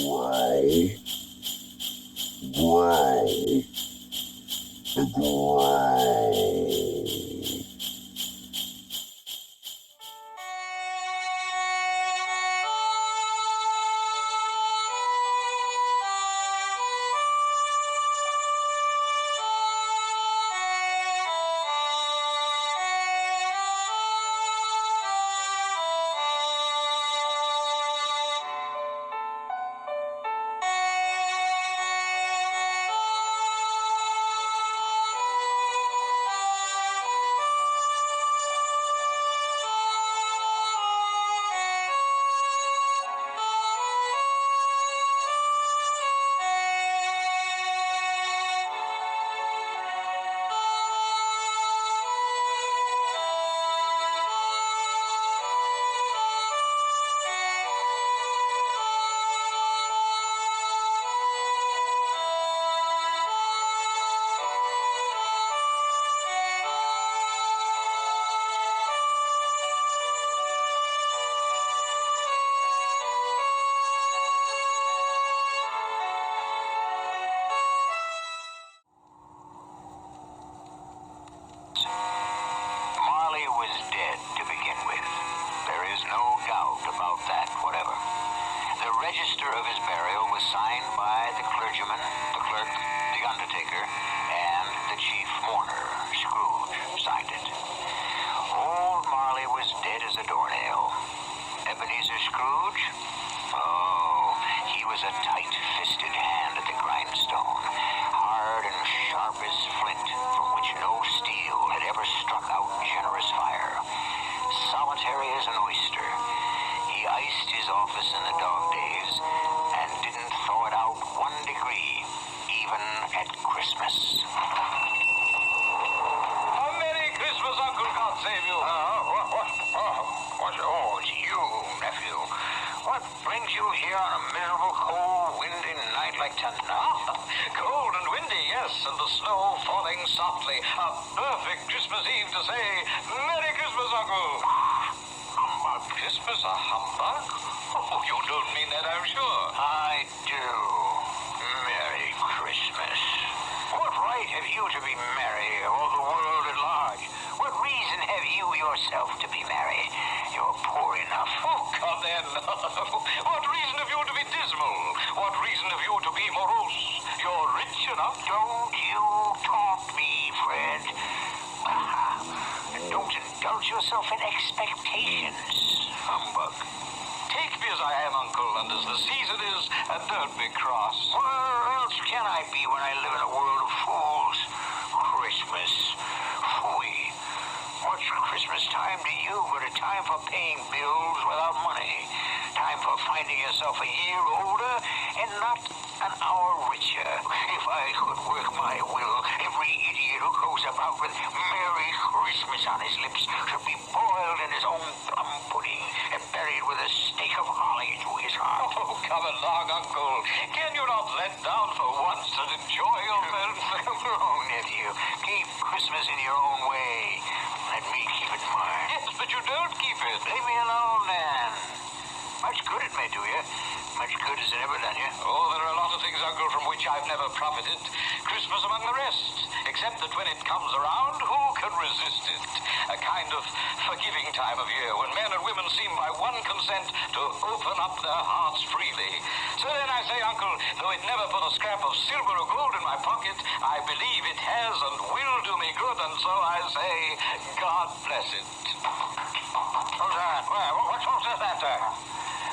Why? Why? register of his burial was signed by the clergyman, the clerk, the undertaker, and the chief mourner. Scrooge signed it. Old Marley was dead as a doornail. Ebenezer Scrooge? Oh, he was a tight-fisted hand at the grindstone, hard and sharp as flint, from which no steel had ever struck out generous fire. Solitary as an oyster, he iced his office in the dog days and didn't thaw it out 1 degree, even at Christmas. A Merry Christmas, Uncle. God save you. It's you, nephew. What brings you here on a miserable, cold, windy night like tonight? Cold and windy, yes, and the snow falling softly. A perfect Christmas Eve to say, Merry Christmas, Uncle. Humbug. Christmas a humbug? Oh, you don't mean that, I'm sure. I do. Merry Christmas. What right have you to be merry, or the world at large? What reason have you yourself to be merry? You're poor enough. Oh, come then. What reason have you to be dismal? What reason have you to be morose? You're rich enough. Don't you taunt me, Fred. And don't indulge yourself in expectations. Humbug. Take me as I am, Uncle, and as the season is, and don't be cross. Where else can I be when I live in a world of fools? Christmas. Phooey. What's Christmas time to you but a time for paying bills without money? Time for finding yourself a year older and not an hour richer. If I could work my will, every idiot who goes about with Merry Christmas on his lips should be boiled in his own plum pudding and buried with a stake of holly to his heart. Oh, come along, Uncle. Can you not let down for once and enjoy your Oh, nephew, keep Christmas in your own way. Let me keep it mine. Yes, but you don't keep it. Leave me alone, then. Much good it may do you. Much good has it ever done you. Oh, there are a lot of things, Uncle, from which I've never profited. Christmas among the rest. Except that when it comes around, who can resist it? A kind of forgiving time of year when men and women seem by one consent to open up their hearts freely. So then I say, Uncle, though it never put a scrap of silver or gold in my pocket, I believe it has and will do me good, and so I say, God bless it. Who's that? What's that there?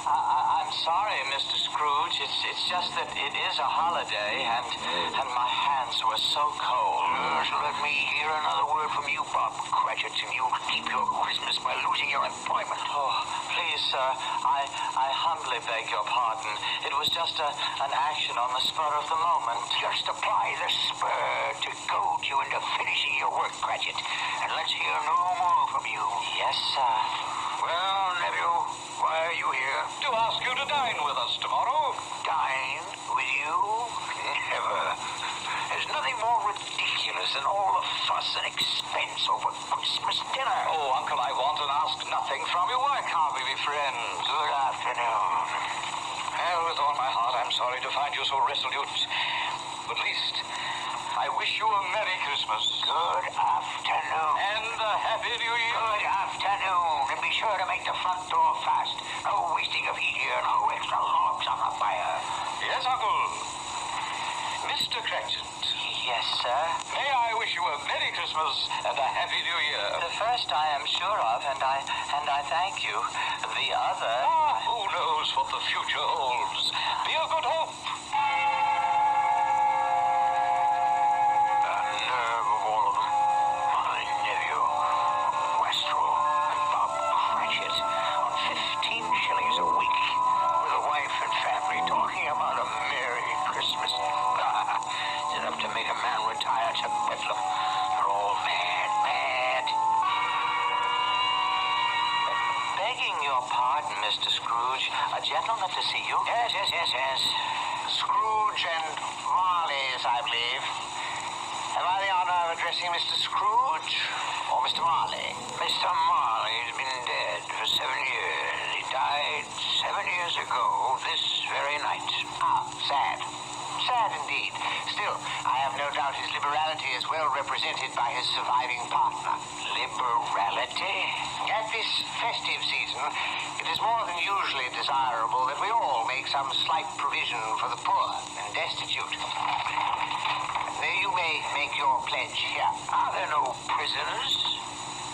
I'm sorry, Mr. Scrooge. It's just that it is a holiday, and my hands were so cold. So let me hear another word from you, Bob Cratchit, and you'll keep your Christmas by losing your employment. Oh, please, sir, I humbly beg your pardon. It was just an action on the spur of the moment. Just apply the spur to goad you into finishing your work, Cratchit, and let's hear no more from you. Yes, sir. Well, nephew, why are you here? To ask you to dine with us tomorrow. Dine with you? Never. There's nothing more ridiculous than all the fuss and expense over Christmas dinner. Oh, Uncle, I want and ask nothing from you. Why can't we be friends? Good afternoon. Well, with all my heart, I'm sorry to find you so resolute. But least, I wish you a Merry Christmas. Good afternoon. And a Happy New Year. Good afternoon. And be sure to make the front door fast. No wasting of heat here. No extra logs on the fire. Yes, Uncle. Mr. Cratchit. Yes, sir. May I wish you a Merry Christmas and a Happy New Year. The first I am sure of, and I thank you. The other... Who knows what the future holds? Be of good hope. The nerve of all of them. My nephew, Westrel, and Bob Cratchit on 15 shillings a week with a wife and family talking about a Merry Christmas. It's enough to make a man retire to Bedlam. They're all mad. Begging your pardon, Mr. Scrooge, a gentleman to see you. Yes. Scrooge and Marley's, I believe. Have I the honor of addressing Mr. Scrooge or Mr. Marley? Mr. Marley's been dead for 7 years. He died 7 years ago this very night. Ah, sad. Sad indeed. Still, I have no doubt his liberality is well represented by his surviving partner. Liberality? At this festive season, it is more than usually desirable that we all make some slight provision for the poor and destitute. You may make your pledge here. Are there no prisons?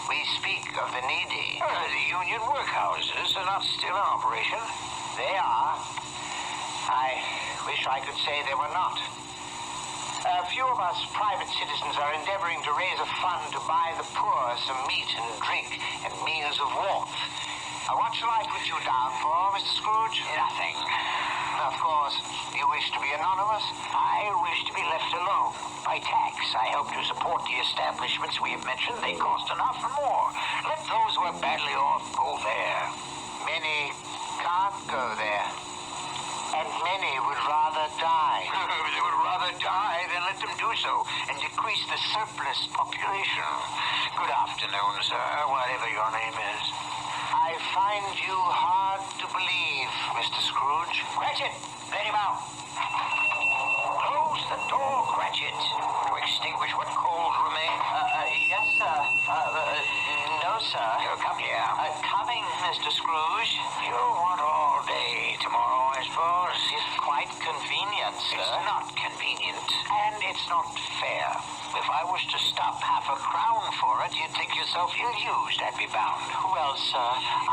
We speak of the needy. The union workhouses are not still in operation. They are. I wish I could say they were not. A few of us private citizens are endeavoring to raise a fund to buy the poor some meat and drink and means of warmth. What shall I put you down for, Mr. Scrooge? Nothing. Of course, you wish to be anonymous? I wish to be left alone. By tax, I help to support the establishments we have mentioned. They cost enough and more. Let those who are badly off go there. Many can't go there. And many would rather die. They would rather die than let them do so and decrease the surplus population. Good afternoon, sir, whatever your name is. I find you hard to believe, Mr. Scrooge. Cratchit, let him out. Close the door, Cratchit, to extinguish what coals remain. Yes, sir. No, sir. Come here. Coming, Mr. Scrooge. You want all day tomorrow, I suppose? It's quite convenient, sir. It's not convenient, and it's not fair. If I was to stop half a crown for it, you'd think yourself ill-used, I'd be bound. Well, sir,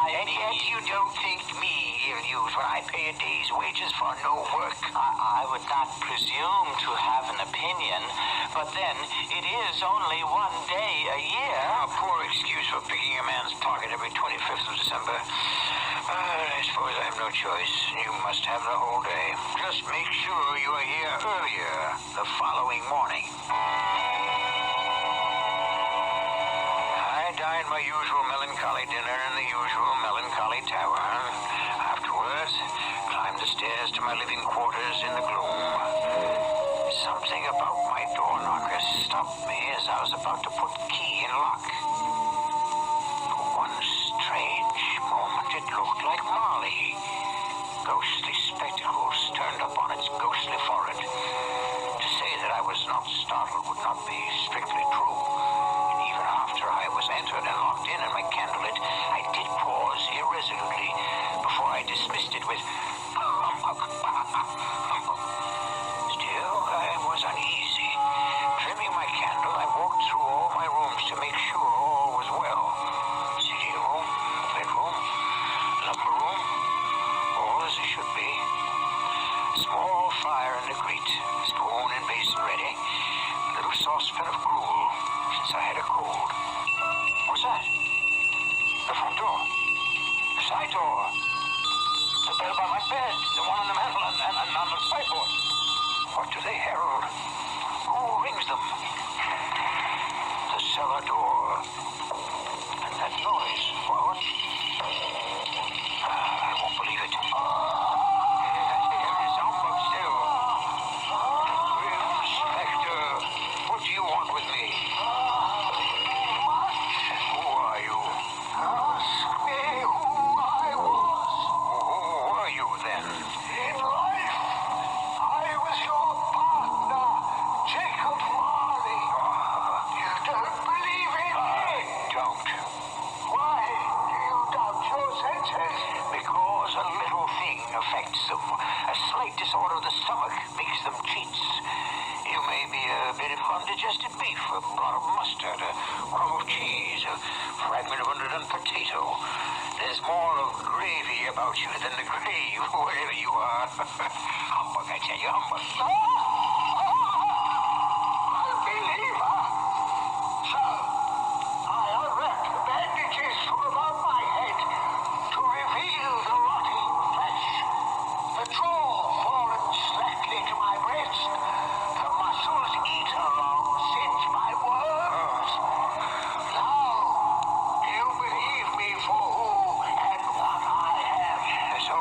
And yet you don't think me ill-used when I pay a day's wages for no work. I would not presume to have an opinion, but then it is only one day a year. A poor excuse for picking a man's pocket every 25th of December. I suppose I have no choice. You must have the whole day. Just make sure you are here earlier the following morning. I dine my usual melancholy dinner in the usual melancholy tavern. Afterwards, climb the stairs to my living quarters in the gloom. Something about my door knocker stopped me as I was about to put the key in lock. For one strange moment, it looked like Marley. Ghostly spectacles turned up on its ghostly forehead. To say that I was not startled would not be strictly true. And even after I was entered and locked in and my candle lit, I did pause irresolutely before I dismissed it with Still, I was uneasy. Trimming my candle, I walked through all my rooms to make sure all was well. Sitting room, bedroom, lumber room, all as it should be. Small fire in the grate, spoon and basin ready. Little saucepan of gruel, since I had a cold. What's that? The front door. The side door. The bell by my bed. The one on the mantel and on the sideboard. What do they herald? Who rings them? The cellar door. And that noise. What? I won't believe it. It's humbug still. Grim Spectre, what do you want with me? Who are you? Ask me who I was. Who are you then? undigested beef, a blot of mustard, a crumb of cheese, a fragment of underdone potato. There's more of gravy about you than the grave, wherever you are. Humbug, I tell you, humbug. Unbeliever! Sir, I unwrapped the bandages from above my head to reveal the rotting flesh. The jaw fallen slackly to my breast. The muscles eaten long since by worms. Now, do you believe me for who and what I am? So,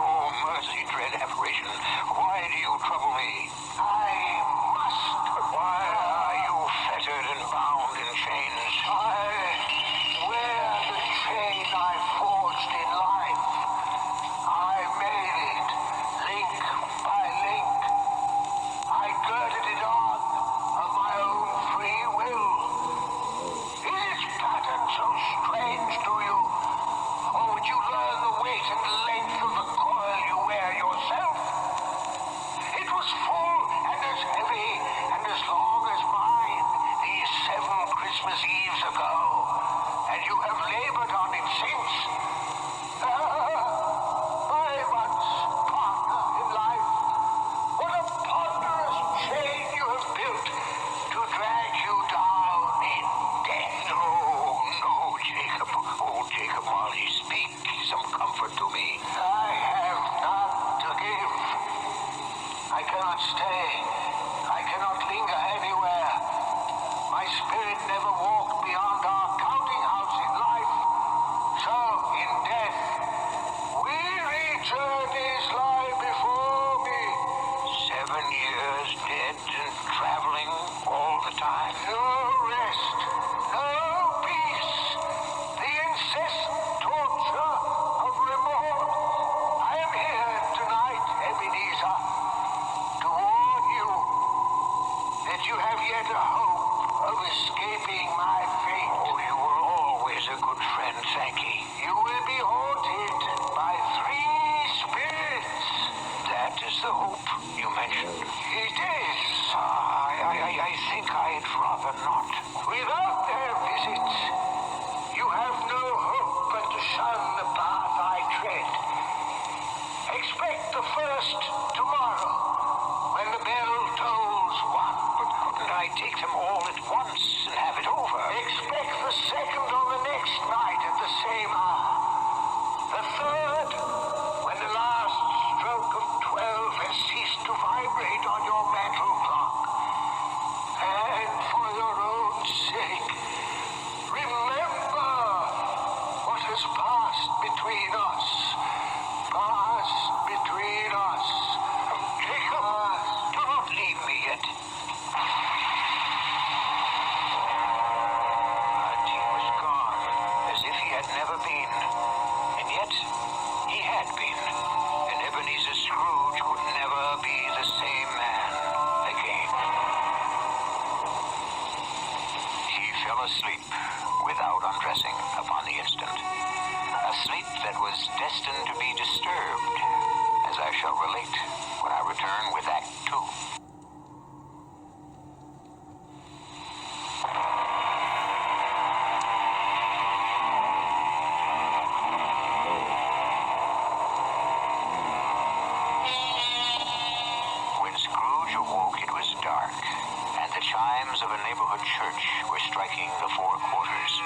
mercy, dread apparition, why do you trouble me? I must. Why are you fettered and bound in chains? I wear the chain I forged in life. I made it, link by link. I girded it on of my own free will. Is its pattern so strange to you? Or would you learn the weight and length of the coil you wear yourself? It was full and as heavy and as long as mine these 7 Christmas Eves ago, and you have labored on it since. My once partner in life, what a ponderous chain you have built to drag you down in death. No, Jacob. Oh, Jacob Marley, speak some comfort to me. I have none to give. I cannot stay. I cannot linger anywhere. My spirit never walked beyond our counting house in life. So, in death, weary journeys lie before me. 7 years dead and traveling all the time. No rest, no peace. The incessant torture of remorse. I am here tonight, Ebenezer, to warn you that you have yet a hope of escaping my fate. Oh, you were always a good friend, Sankey. You will be haunted by 3 spirits. That is the hope you mentioned. It is. I think I'd rather not. Without their visits, you have no hope but to shun the path I tread. Expect the first tomorrow, when the bell tolls 1. But couldn't I take them all at once and have it over? Expect the second on the next night at the same hour. The third, when the last stroke of 12 has ceased to vibrate on your mental clock. And for your own sake, remember what has passed between us. Passed between us. Jacob, do not leave me yet. He was gone, as if he had never been. And yet, he had been. And Ebenezer Scrooge would never be the same man again. He fell asleep without undressing upon the instant. A sleep that was destined to be disturbed, as I shall relate when I return with Act 2. When Scrooge awoke, it was dark, and the chimes of a neighborhood church were striking the 4 quarters.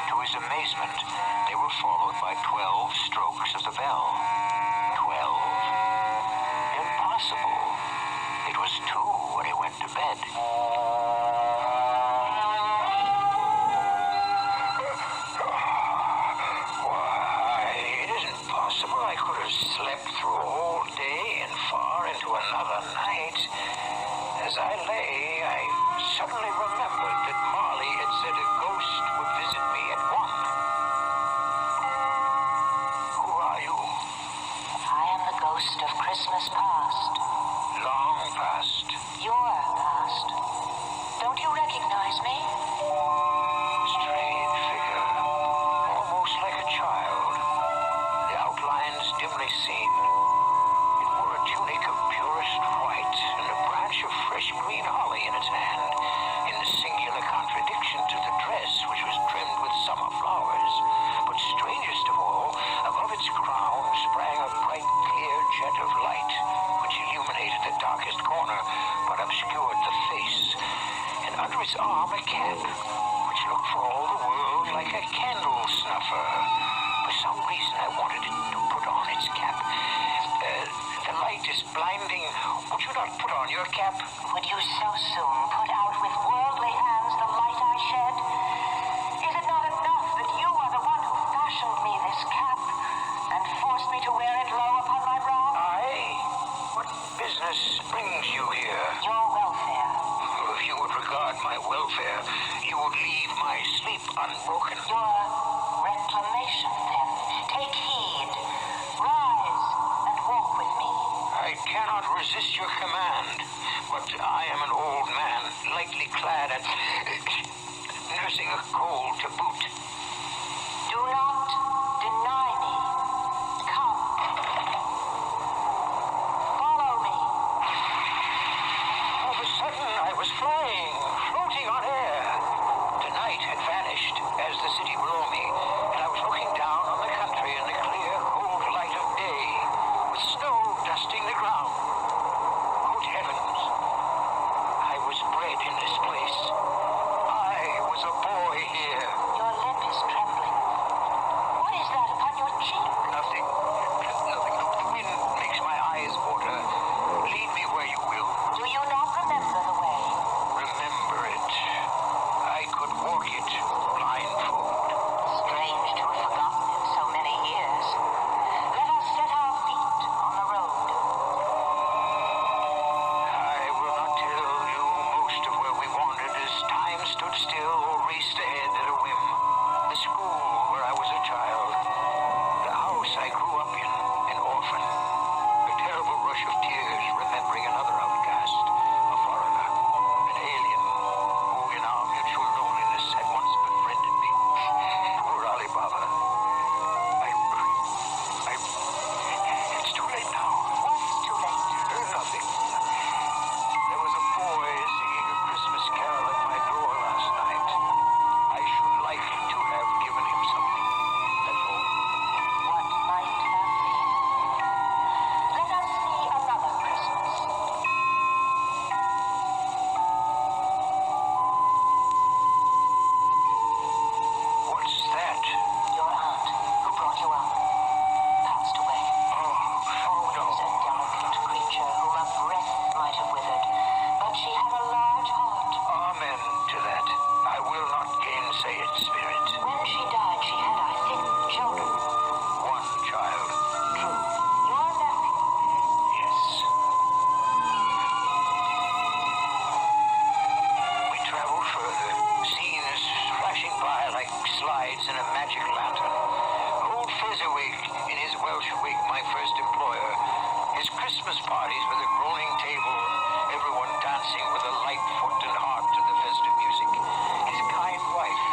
To his amazement, they were followed by 12 strokes of the bell. 12. Impossible. It was 2 when he went to bed. Why, it isn't possible I could have slept through a whole day and far into another night. As I lay, I suddenly remembered that Marley had said a ghost would visit me at 1. Who are you? I am the ghost of Christmas past. Long past. Your past. his arm a cap, which looked for all the world like a candle snuffer. For some reason I wanted it to put on its cap. The light is blinding. Would you not put on your cap? Would you so soon put out with worldly hands the light I shed? Is it not enough that you are the one who fashioned me this cap and forced me to wear it low upon my brow? Aye. What business brings you here? Your welfare. If you would regard my welfare, you would leave my sleep unbroken. Your reclamation, then. Take heed. Rise and walk with me. I cannot resist your command, but I am an old man, lightly clad and nursing a cold to boot. Do not deny me. Come. Follow me. All of a sudden, I was flying, floating on air. The night had vanished as the city below me, and I was looking down on the country in the clear, cold light of day, with snow dusting the ground. Good heavens! I was bred in this place. I was a boy here. Your lip is trembling. What is that upon your cheek? Nothing. The wind makes my eyes water. Lead me where you will. Do you not remember the way? Remember it. I could walk it blindfold. Strange to have forgotten in so many years. Let us set our feet on the road. I will not tell you most of where we wandered as time stood still or raced ahead at a whim. The school where I was a child. The house I grew up in, an orphan. A terrible rush of tears remembering another outcast, a foreigner, an alien who in our mutual loneliness had once befriended me. Poor Ali Baba. It's too late now. What's too late? Nothing. There was a boy singing a Christmas carol at my door last night. I should like to have given him something. That's all. What might have been? Let us see another Christmas. What's that? Your aunt, who brought you up, passed away. Always a delicate creature whom a breath might have withered, but she had a large heart. Amen to that. I will not gainsay its spirit. When she died, she had, I think, children. One child. True. Your nephew. Yes. We traveled further, scenes flashing by like slides in a magic lantern. Old Fezziwig in his Welsh wig, my first employer. His Christmas parties with a groaning table, everyone dancing with a light foot and heart to the festive music. His kind wife,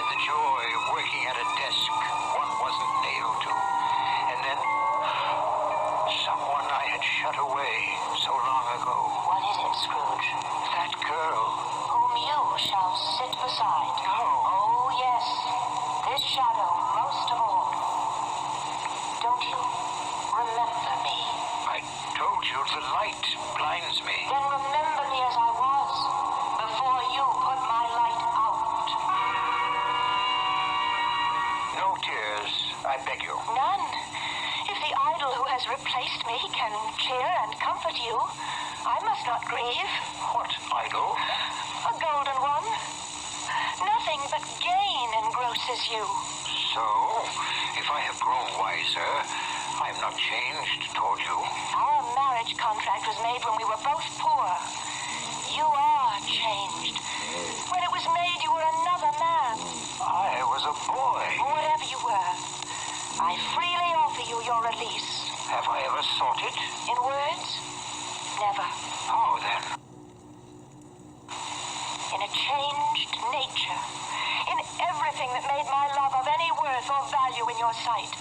and the joy of working at a desk one wasn't nailed to. And then, someone I had shut away so long ago. What is it, Scrooge? That girl. Whom you shall sit beside. No. Oh, yes. This shadow most of all. Don't you remember me? I told you the light blinds me. Then remember me as I was, before you put my light out. No tears, I beg you. None. If the idol who has replaced me can cheer and comfort you, I must not grieve. What idol? A golden one. Nothing but gain engrosses you. So, if I have grown wiser, I am not changed toward you. Our marriage contract was made when we were both poor. You are changed. When it was made, you were another man. I was a boy. Whatever you were, I freely offer you your release. Have I ever sought it? In words? Never. How then? In a changed nature. In everything that made my love of any worth or value in your sight.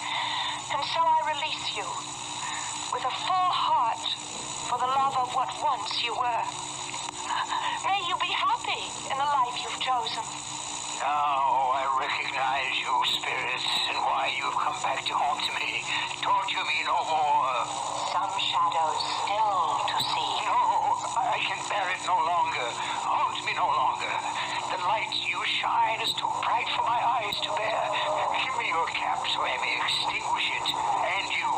And so I release you. With a full heart for the love of what once you were. May you be happy in the life you've chosen. Now I recognize you, spirits, and why you've come back to haunt me. Torture me no more. Some shadows still to see. No, I can bear it no longer. Haunt me no longer. you shine is too bright for my eyes to bear. Give me your cap so I may extinguish it, and you.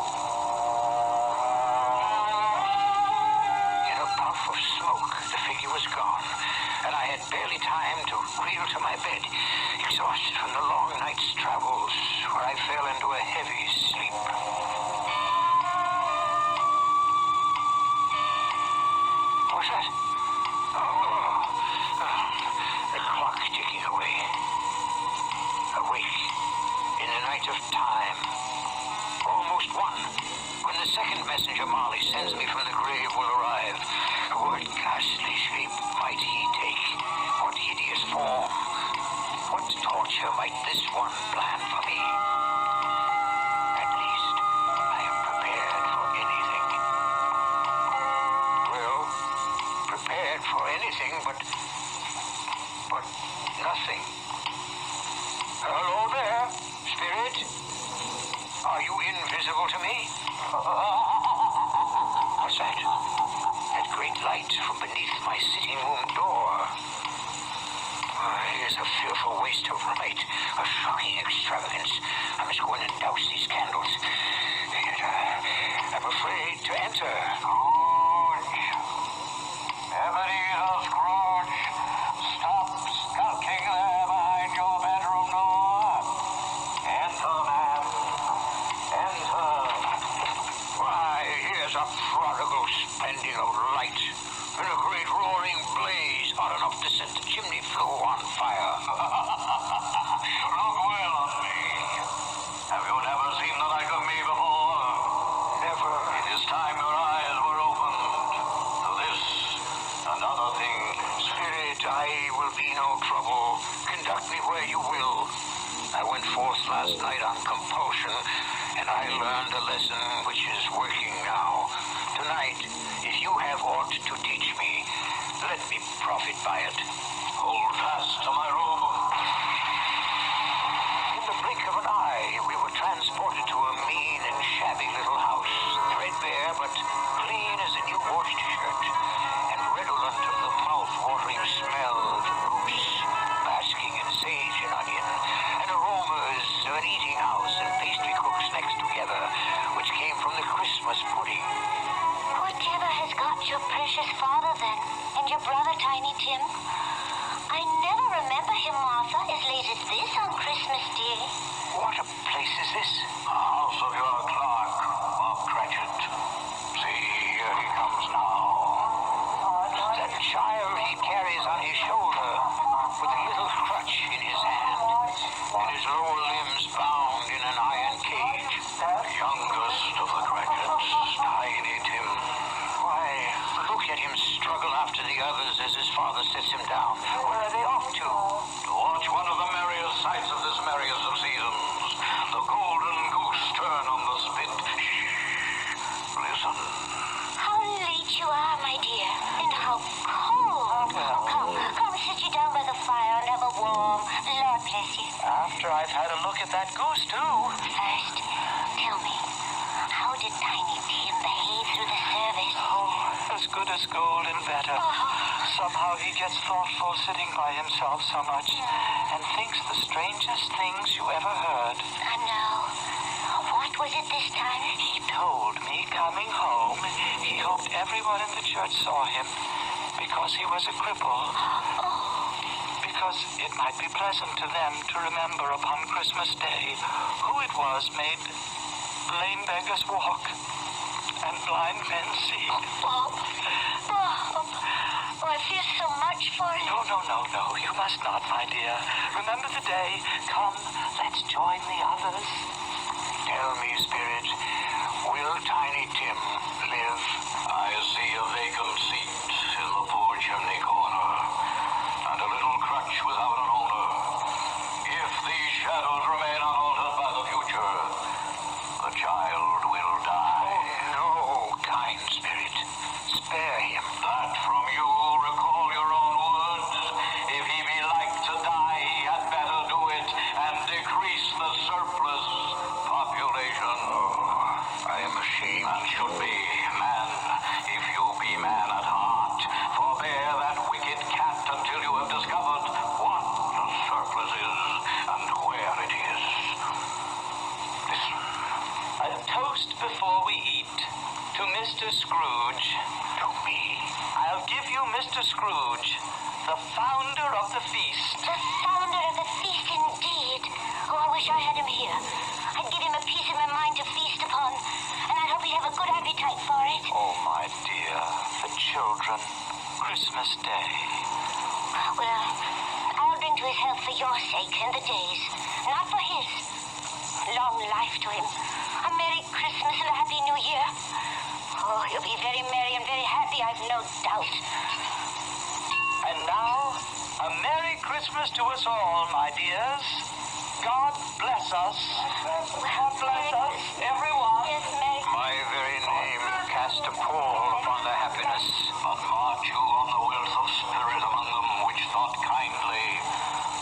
In a puff of smoke, the figure was gone, and I had barely time to reel to my bed, exhausted from the long night's travels, where I fell into a heavy sleep. What's that? The clock ticking away. Awake in the night of time. Almost one. When the second messenger Molly sends me from the grave will arrive. What ghastly shape might he take? What hideous form? What torture might this one plan for me? At least I am prepared for anything. Well, prepared for anything, but nothing. Hello there, spirit. Are you invisible to me? What's that? That great light from beneath my sitting room door. Here's a fearful waste of light, a shocking extravagance. I must go in and douse these candles. Yet, I'm afraid to enter. Scrooge. Ebenezer Scrooge. Stop skulking there behind your bedroom door. Enter, man. Enter. Why, here's a prodigal spending of light in a great roaring blaze hot enough to set the chimney flue on fire. Look well on me. Have you never seen the like of me before? Never. It is time your eyes were opened to this and other things. Spirit, I will be no trouble. Conduct me where you will. I went forth last night on compulsion, and I learned a lesson which is working now. Tonight, if you have aught to teach me, let me profit by it. Hold fast to my robe. In the blink of an eye, we were transported to a mean and shabby little house, threadbare but clean as a new washed shirt, and redolent of the mouth-watering smell of goose, basking in sage and onion, and aromas of an eating house and pastry cooks next together, which came from the Christmas pudding. Whatever has got your precious father then, and your brother Tiny Tim? I never remember him, Martha, as late as this on Christmas Day. What a place is this? The house of your clerk, Bob Cratchit. See, here he comes now. That child he carries on his shoulder, with a little crutch in his hand, and his lower limbs bound in an iron cage. The youngest of the Cratchits, Tiny Tim. Why, look at him struggle after the others as his father sets him down. Where are they off to? To watch one of the merriest sights of this merriest of seasons. The golden goose turn on the spit. Shh. Listen. How late you are, my dear, and how cold. Come, sit you down by the fire and have a warm. Lord bless you. After I've had a look at that goose, too. First, tell me, how did Tiny Tim behave through the service? Oh, as good as gold and better. Somehow he gets thoughtful sitting by himself so much and thinks the strangest things you ever heard. I know. What was it this time? He told me coming home he hoped everyone in the church saw him because he was a cripple. Because it might be pleasant to them to remember upon Christmas Day who it was made lame beggars walk and blind men see. Oh, I feel so much for you. No, you must not, my dear. Remember the day. Come, let's join the others. Tell me, spirit, will Tiny Tim live? I see a vacant seat in the poor chimney corner, and a little crutch without an owner. If these shadows remain unaltered by the future, the child will die. No, kind spirit, spare him. That from you recall your own words. If he be like to die, he had better do it and decrease the surplus population. I am ashamed. And should be, man, if you be man at heart, forbear that wicked cat until you have discovered what Scrooge, the founder of the feast. The founder of the feast, indeed. Oh, I wish I had him here. I'd give him a piece of my mind to feast upon, and I'd hope he'd have a good appetite for it. Oh, my dear, the children, Christmas Day. Well, I'll drink to his health for your sake and the day's, not for his. Long life to him. A Merry Christmas and a Happy New Year. Oh, you'll be very merry and very happy, I've no doubt. And now, a Merry Christmas to us all, my dears. God bless us. God bless us, everyone. Yes, Merry My very name cast a pall upon their happiness. But mark you on the wealth of spirit among them, which thought kindly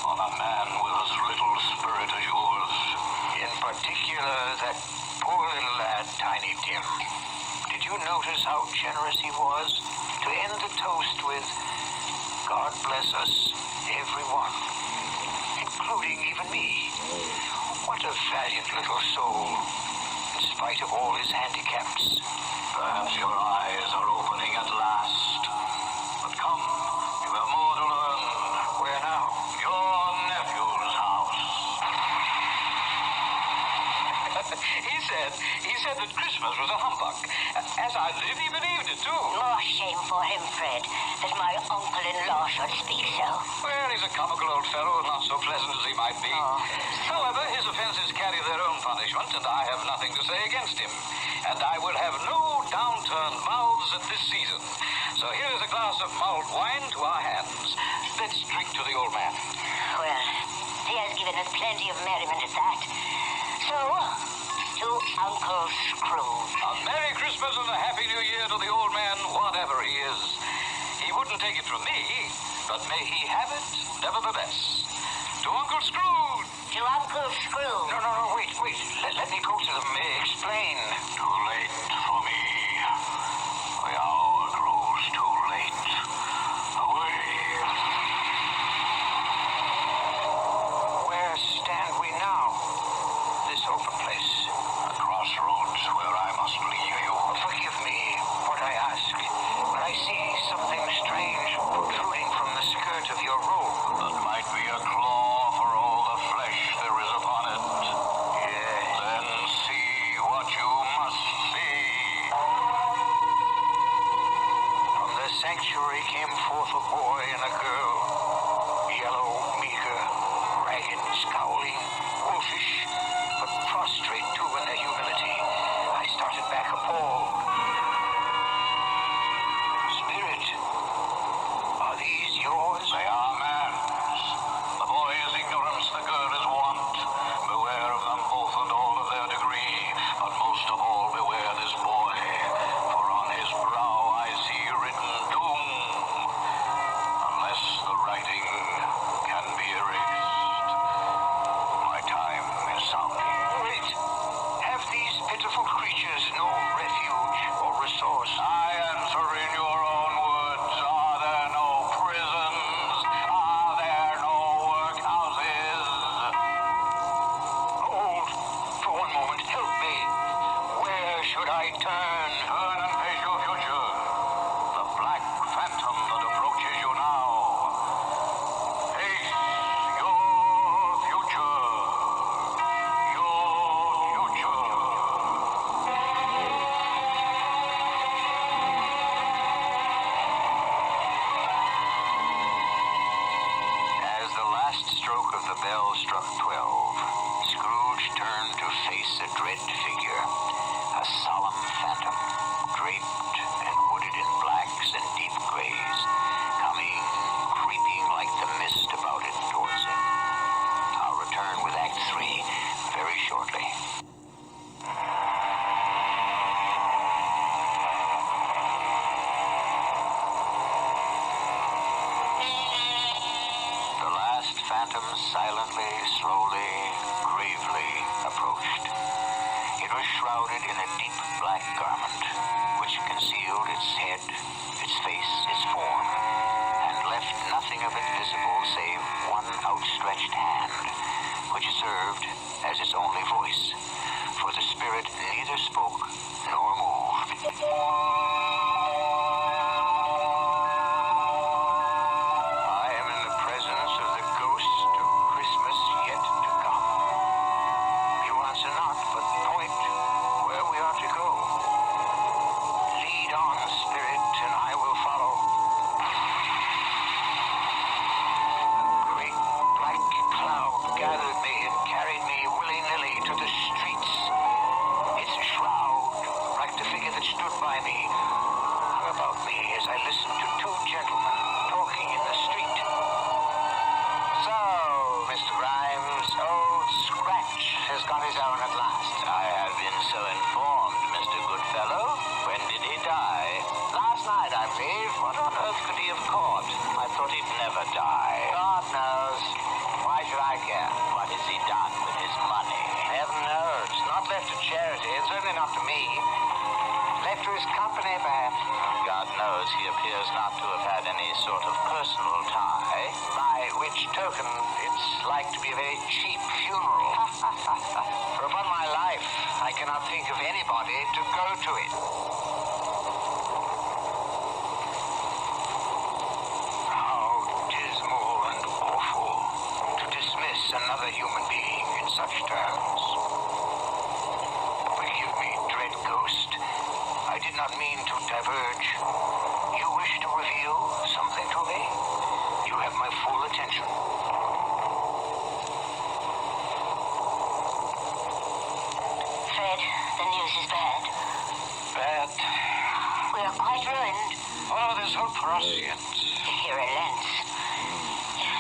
on a man with as little spirit as yours. In particular, that poor little lad, Tiny Tim. Did you notice how generous he was to end the toast with, God bless us, everyone, including even me? What a valiant little soul, in spite of all his handicaps. Perhaps your eyes are opening at last. But come, you have more to learn. Where now? Your nephew's house. He said that Christmas was a humbug. As I live, he believed it, too. More shame for him, Fred, that my uncle-in-law should speak so. Well, he's a comical old fellow, not so pleasant as he might be. However, his offenses carry their own punishment, and I have nothing to say against him. And I will have no downturned mouths at this season. So here is a glass of mulled wine to our hands. Let's drink to the old man. Well, he has given us plenty of merriment at that. So, to Uncle Scrooge. A Merry Christmas and a Happy New Year to the old man, whatever he is. He wouldn't take it from me, but may he have it nevertheless. To Uncle Scrooge. To Uncle Scrooge. No, wait. Let me go to them. Explain. Too late for me. The hour grows too late. Away. Where stand we now? This open place. A crossroads where I must leave you. Forgive me what I ask, but I see something strange protruding from the skirt of your robe. That might be a claw for all the flesh there is upon it. Yes. Then see what you must see. From the sanctuary came forth a boy and a girl, yellow, meager, ragged, scowling, wolfish, but prostrate too in their humility. I started back appalled. Spirit, are these yours? They are man's. The boy is ignorance, the girl is want. Beware of them both and all of their degree, but most of all beware this boy, for on his brow I see written doom, unless the writing can be erased. My time is sounding. Wait, have these pitiful creatures no refuge or resource? I answer in your own words. Are there no prisons? Are there no workhouses? Hold, for one moment, help me. Where should I turn? Turn and face your future. The black phantom that approaches you now. Face your future. Your future. As the last stroke of the bell struck 12, Scrooge turned to face a dread figure, a solemn phantom, draped and hooded in blacks and deep grays, coming, creeping like the mist about it towards him. I'll return with Act 3 very shortly. The last phantom silently, slowly, gravely approached. It was shrouded in a deep black garment, which concealed its head, its face, its form, and left nothing of it visible save one outstretched hand, which served as its only voice, for the spirit neither spoke nor moved. on his own at last? I have been so informed, Mr. Goodfellow. When did he die? Last night, I believe. What on earth could he have caught? I thought he'd never die. God knows. Why should I care? What has he done with his money? Heaven knows. Not left to charity, and certainly not to me. Left to his company, perhaps. God knows he appears not to have had any sort of personal tie. By which token, it's like to be a very cheap funeral. For upon my life, I cannot think of anybody to go to it. How dismal and awful to dismiss another human being in such terms. Forgive me, dread ghost. I did not mean to diverge. You wish to reveal something to me? You have my full attention. Fred, the news is bad. Bad. We are quite ruined. Oh, there's hope for us yet. He relents.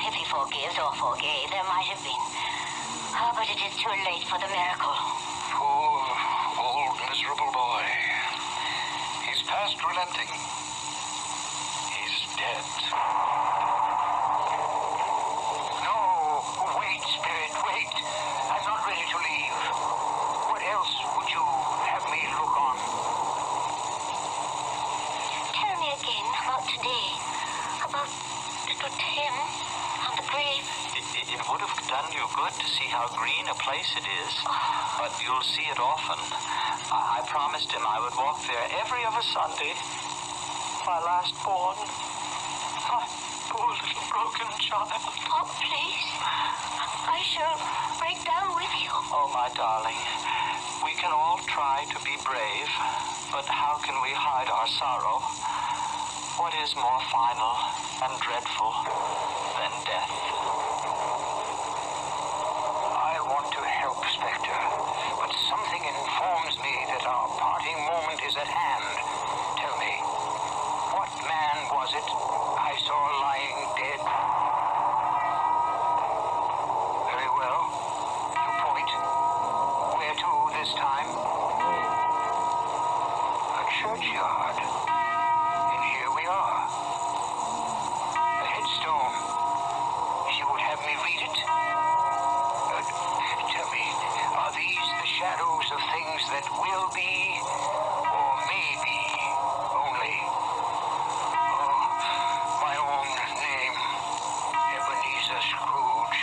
If he forgives or forgave, there might have been. Oh, but it is too late for the miracle. Poor, old, miserable boy. He's past relenting. He's dead. No, wait, Spirit, wait. I'm not ready to leave. What else would you have me look on? Tell me again about today. About little Tim on the grave. It would have done you good to see how green a place it is, but you'll see it often. I promised him I would walk there every other Sunday. My last born. My poor little broken child. Oh, please. I shall break down with you. Oh, my darling, we can all try to be brave, but how can we hide our sorrow? What is more final and dreadful than death? I want to help, Spectre, but something informs me that our parting moment is at hand. Tell me, what man was it I saw lying dead? Very well. You point. Where to this time? A churchyard. And here we are. A headstone. She would have me read it? Tell me, are these the shadows of things that will be, or may be, only? Oh, my own name, Ebenezer Scrooge.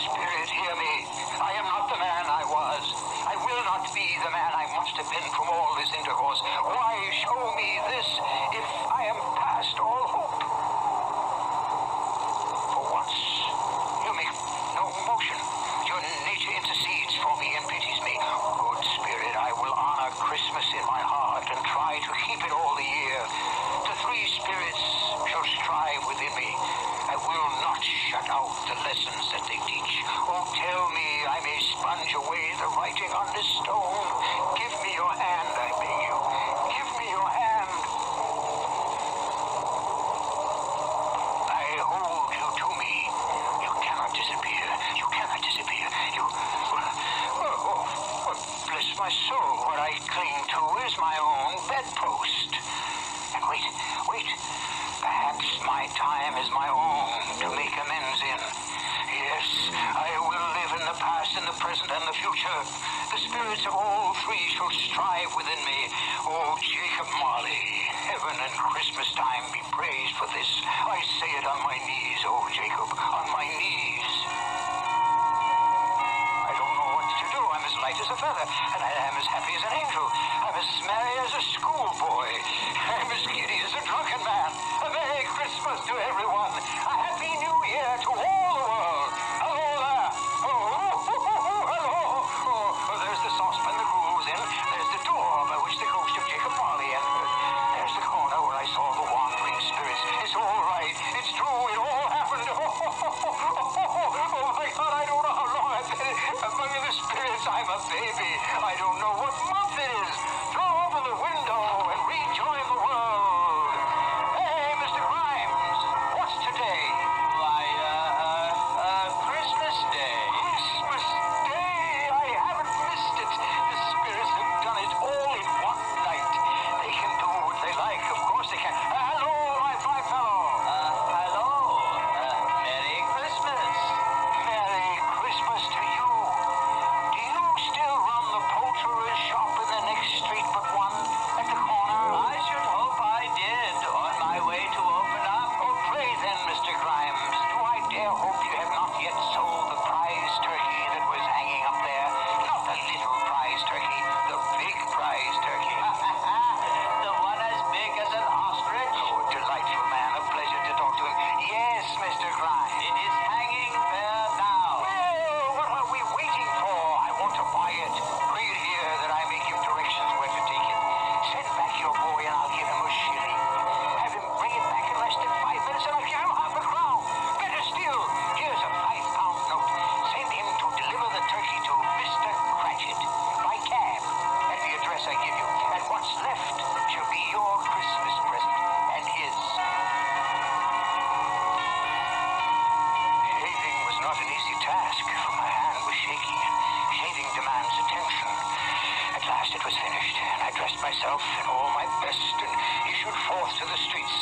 Spirit, hear me. I am not the man I was. I will not be the man I must have been from all this intercourse. Why show me this if I am past all hope? For once, you make no motion. Your nature intercedes for me and pities me. Good Spirit, I will honor Christmas in my heart and try to keep it all the year. The three spirits shall strive within me. I will not shut out the lessons that they teach. Oh, tell me I may sponge away the writing on this stone. Give me your hand, I beg you. Give me your hand. I hold you to me. You cannot disappear. You cannot disappear. You... Oh, bless my soul. What I cling to is my own bedpost. And wait. Perhaps my time is my own to make amends in. Yes, I will live in the past, in the present, and the future. The spirits of all three shall strive within me. Oh, Jacob Marley, heaven and Christmas time be praised for this. I say it on my knees, oh Jacob, on my knees. I don't know what to do. I'm as light as a feather, and I am as happy as an angel. I'm as merry as a schoolboy. I'm as giddy as a drunken man. A Merry Christmas to everyone. A Happy New Year to all the world. Hello there. Hello. Oh, there's the saucepan the gruel was in. There's the door by which the ghost of Jacob Marley entered. There's the corner where I saw the wandering spirits. It's all right. It's true. It all happened. Oh my God, I don't know how long I've been among the spirits. I'm a baby. I don't know what month it is. Throw open the window and rejoin the world. Hey, Mr. Grimes, what's today? Why, Christmas Day. myself in all my best and issued forth to the streets.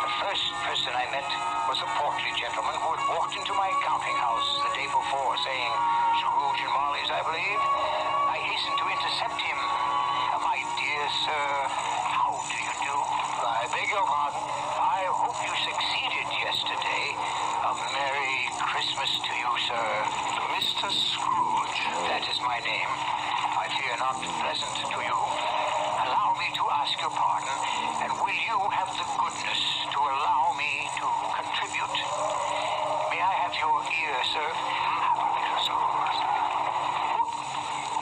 The first person I met was a portly gentleman who had walked into my counting house the day before, saying, "Scrooge and Molly's, I believe." I hastened to intercept him. "My dear sir, how do you do? I beg your pardon. I hope you succeeded yesterday. A Merry Christmas to you, sir." "Mr. Scrooge." "That is my name. I fear not pleasant to you. Allow me to ask your pardon, and will you have the goodness to allow me to contribute? May I have your ear, sir?"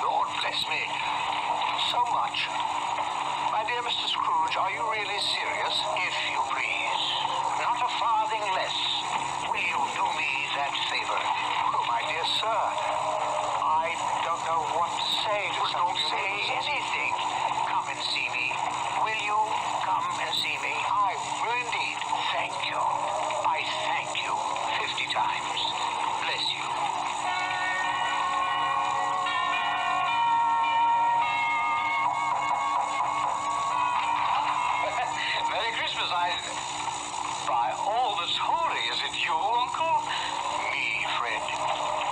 "Lord bless me. So much. My dear Mr. Scrooge, are you really serious?" "If you please. Not a farthing less. Will you do me that favor?" "Oh, my dear sir, I don't know what to say to Don't say anything. Come and see me. Will you come and see me?" "I will indeed." "Thank you. I thank you 50 times. Bless you." Merry Christmas. By all that's holy, is it you, Uncle? Me, Fred.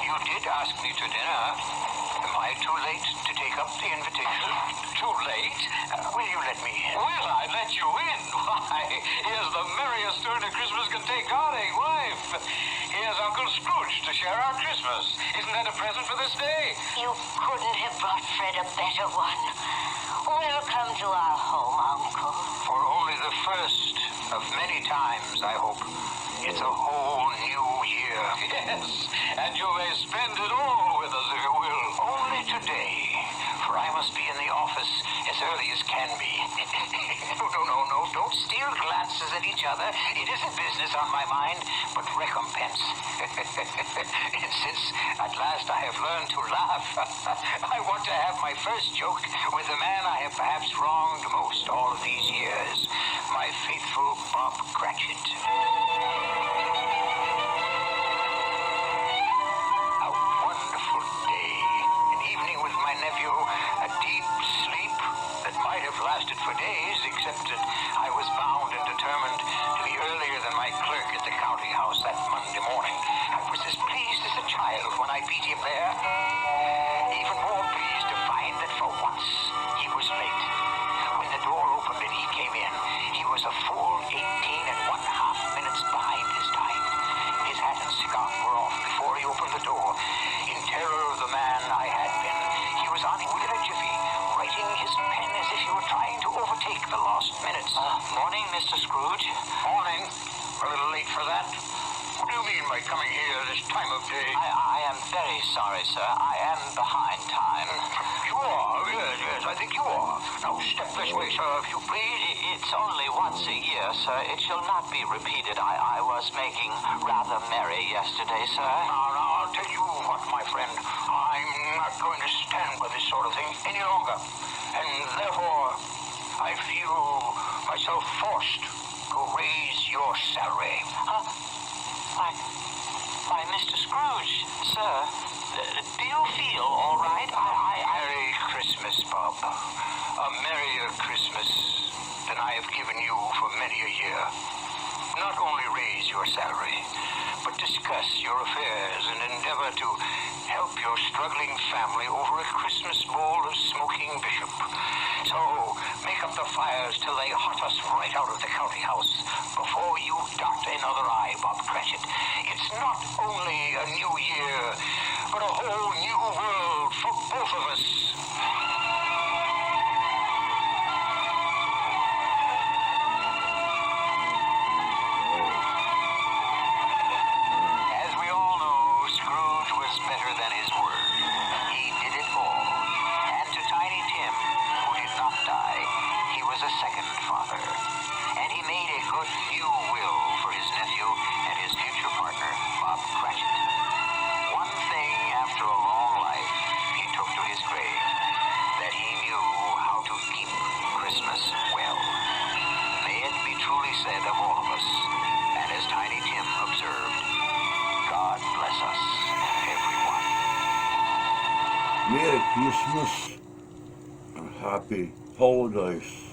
You did ask me to dinner. Am I too late to take up the invitation? Too late? Will you let me in? Will I let you in? Why, here's the merriest turn a Christmas can take courting, wife. Here's Uncle Scrooge to share our Christmas. Isn't that a present for this day? You couldn't have brought Fred a better one. Welcome to our home, Uncle. For only the first of many times, I hope. It's a whole new year. Yes, and you may spend it all with us if you will. Only today, for I must be in the office as early as can be. No, don't steal glances at each other. It isn't business on my mind, but recompense. And since at last I have learned to laugh, I want to have my first joke with the man I have perhaps wronged most all of these years, my faithful Bob Cratchit. A wonderful day. An evening with my nephew, a deep sleep that might have lasted for days, except that I was bound and determined to be earlier than my clerk at the counting house that Monday morning. I was as pleased as a child when I beat him there. Even more pleased to find that for once he was late. When the door opened and he came in, he was a full 18½ minutes behind his time. His hat and cigar were off before he opened the door. In terror of the man I had been, he was on it within a jiffy, writing his pen as if he were trying to overtake the lost minutes. Morning, Mr. Scrooge. Morning. A little late for that. What do you mean by coming here this time of day? I am very sorry, sir. I am behind time. You are? Yes, I think you are. Now step this way, sir, if you please. It's only once a year, sir. It shall not be repeated. I was making rather merry yesterday, sir. Now, I'll tell you what, my friend. I'm not going to stand by this sort of thing any longer. And therefore, I feel myself forced to raise your salary. Why, Mr. Scrooge, sir, do you feel all right? Merry Christmas, Bob. A merrier Christmas than I have given you for many a year. Not only raise your salary, but discuss your affairs and endeavor to help your struggling family over a Christmas bowl of smoking bishop. So, make up the fires till they hot us right out of the counting house before you dot another I, Bob Cratchit. It's not only a new year, but a whole new world for both of us. As we all know, Scrooge was better than his word. He did it all. And to Tiny Tim, who did not die, he was a second father. And he made a good new will for his nephew and his future partner, Bob Cratchit. One thing after a long life he took to his grave, that he knew how to keep Christmas well. May it be truly said of all of us, and as Tiny Tim observed, God bless us, everyone. Merry Christmas and Happy apologize.